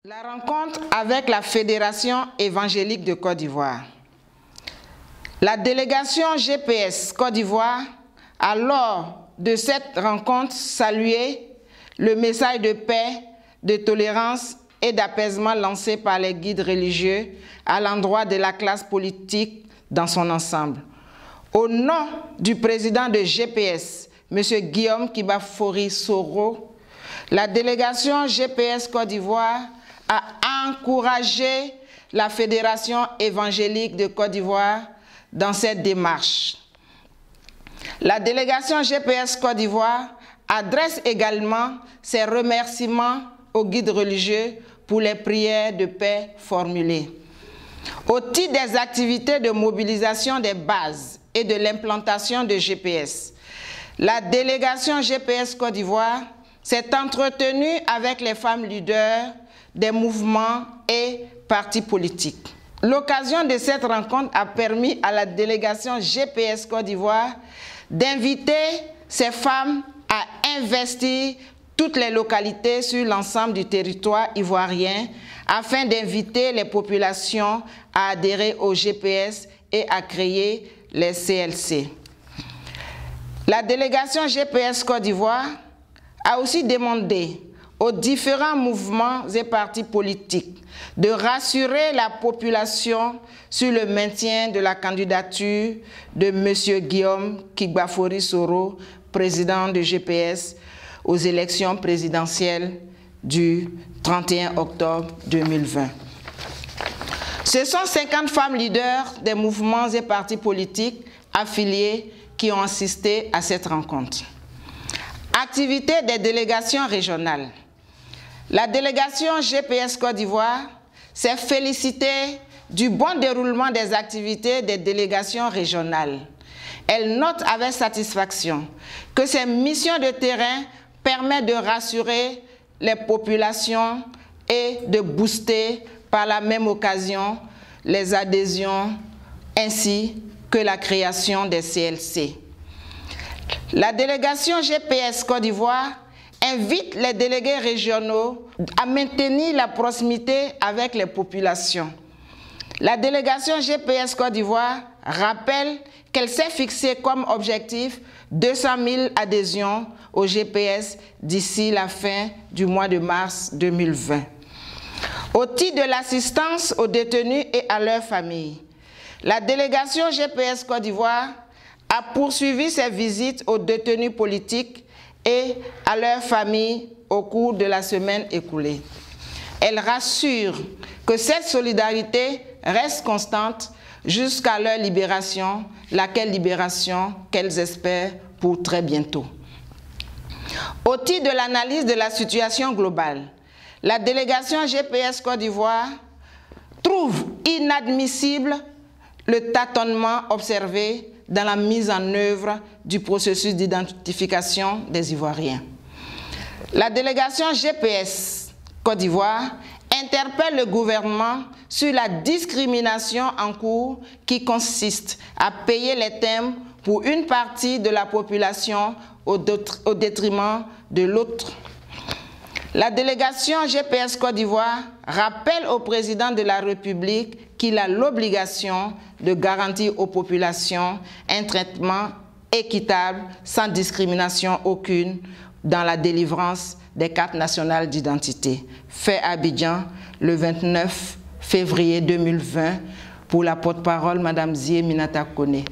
La rencontre avec la Fédération évangélique de Côte d'Ivoire. La délégation GPS Côte d'Ivoire a lors de cette rencontre salué le message de paix, de tolérance et d'apaisement lancé par les guides religieux à l'endroit de la classe politique dans son ensemble. Au nom du président de GPS, M. Guillaume Kibafori Soro, la délégation GPS Côte d'Ivoire a encouragé la Fédération évangélique de Côte d'Ivoire dans cette démarche. La délégation GPS Côte d'Ivoire adresse également ses remerciements aux guides religieux pour les prières de paix formulées. Au titre des activités de mobilisation des bases et de l'implantation de GPS, la délégation GPS Côte d'Ivoire s'est entretenue avec les femmes leaders des mouvements et partis politiques. L'occasion de cette rencontre a permis à la délégation GPS Côte d'Ivoire d'inviter ces femmes à investir toutes les localités sur l'ensemble du territoire ivoirien afin d'inviter les populations à adhérer au GPS et à créer les CLC. La délégation GPS Côte d'Ivoire a aussi demandé aux différents mouvements et partis politiques de rassurer la population sur le maintien de la candidature de M. Guillaume Kibafori Soro, président de GPS, aux élections présidentielles du 31 octobre 2020. Ce sont 50 femmes leaders des mouvements et partis politiques affiliés qui ont assisté à cette rencontre. Activité des délégations régionales. La délégation GPS Côte d'Ivoire s'est félicitée du bon déroulement des activités des délégations régionales. Elle note avec satisfaction que ces missions de terrain permettent de rassurer les populations et de booster par la même occasion les adhésions ainsi que la création des CLC. La délégation GPS Côte d'Ivoire invite les délégués régionaux à maintenir la proximité avec les populations. La délégation GPS Côte d'Ivoire rappelle qu'elle s'est fixée comme objectif 200 000 adhésions au GPS d'ici la fin du mois de mars 2020. Au titre de l'assistance aux détenus et à leurs familles, la délégation GPS Côte d'Ivoire a poursuivi ses visites aux détenus politiques et à leurs familles au cours de la semaine écoulée. Elle rassure que cette solidarité reste constante jusqu'à leur libération, laquelle libération qu'elles espèrent pour très bientôt. Au titre de l'analyse de la situation globale, la délégation GPS Côte d'Ivoire trouve inadmissible le tâtonnement observé dans la mise en œuvre du processus d'identification des Ivoiriens. La délégation GPS Côte d'Ivoire interpelle le gouvernement sur la discrimination en cours qui consiste à payer les timbres pour une partie de la population au détriment de l'autre. La délégation GPS Côte d'Ivoire rappelle au président de la République qu'il a l'obligation de garantir aux populations un traitement équitable, sans discrimination aucune, dans la délivrance des cartes nationales d'identité. Fait à Abidjan, le 29 février 2020, pour la porte-parole, Mme Zie Minata Kone.